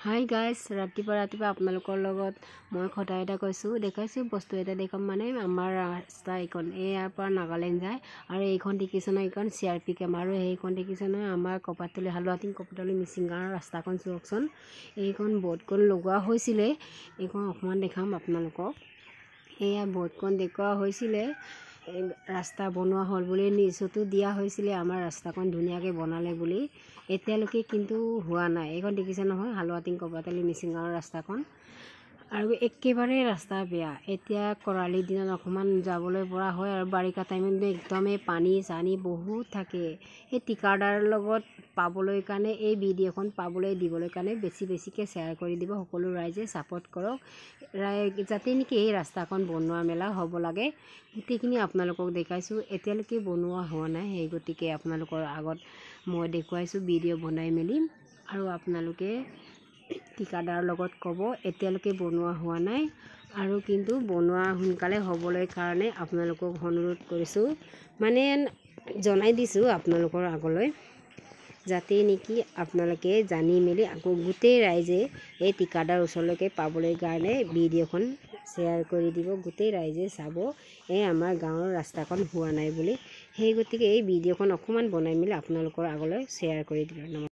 Hi guys, ৰাতিপুৱা আপোনালোকৰ লগত মই কথা এটা কৈছোঁ, দেখাইছোঁ বস্তু এটা দেখাম। মানে আমাৰ ৰাস্তা এইখন ইয়াৰ পৰা নাগালেণ্ড যায় আৰু এইখন দেখিছে নহয়, এইখন CRP কেম্প আৰু সেইখন দেখিছে নহয় আমাৰ কপাতলি হালুৱাটিং কপাতলি মিচিং গাঁৱৰ ৰাস্তাখন চাওকচোন। এইখন বৰ্ডখন লগোৱা হৈছিলে, এইখন অকণমান দেখাম আপোনালোকক। এয়া বৰ্ডখন দেখুওৱা হৈছিলে, ৰাস্তা বনোৱা হ'ল বুলি নিউজতো দিয়া হৈছিলে, আমাৰ ৰাস্তাখন ধুনীয়াকৈ বনালে বুলি। এতিয়ালৈকে কিন্তু হোৱা নাই। এইখন দেখিছে নহয় হালুৱাটিং কপাতলি মিচিং গাঁৱৰ ৰাস্তাখন, আৰু একেবাৰে ৰাস্তা বেয়া। এতিয়া খৰালি দিনত অকণমান যাবলৈ পৰা হয় আৰু বাৰিষা টাইমত একদমেই পানী চানী বহুত থাকে। সেই ঠিকাদাৰৰ লগত পাবলৈ কাৰণে এই ভিডিঅ'খন পাবলৈ দিবলৈ কাৰণে বেছিকৈ শ্বেয়াৰ কৰি দিব। সকলো ৰাইজে ছাপোৰ্ট কৰক যাতে নেকি এই ৰাস্তাখন বনোৱা মেলা হ'ব লাগে। গোটেইখিনি আপোনালোকক দেখাইছোঁ, এতিয়ালৈকে বনোৱা হোৱা নাই, সেই গতিকে আপোনালোকৰ আগত মই দেখুৱাইছোঁ ভিডিঅ' বনাই মেলি। আৰু আপোনালোকে ঠিকাদাৰৰ লগত ক'ব এতিয়ালৈকে বনোৱা হোৱা নাই, আৰু কিন্তু বনোৱা সোনকালে হ'বলৈ কাৰণে আপোনালোকক অনুৰোধ কৰিছোঁ, মানে জনাই দিছোঁ আপোনালোকৰ আগলৈ, যাতে নেকি আপোনালোকে জানি মেলি আকৌ গোটেই ৰাইজে এই ঠিকাদাৰ ওচৰলৈকে পাবলৈ কাৰণে ভিডিঅ'খন শ্বেয়াৰ কৰি দিব। গোটেই ৰাইজে চাব এই আমাৰ গাঁৱৰ ৰাস্তাখন হোৱা নাই বুলি। সেই গতিকে এই ভিডিঅ'খন অকণমান বনাই মেলি আপোনালোকৰ আগলৈ শ্বেয়াৰ কৰি দিব।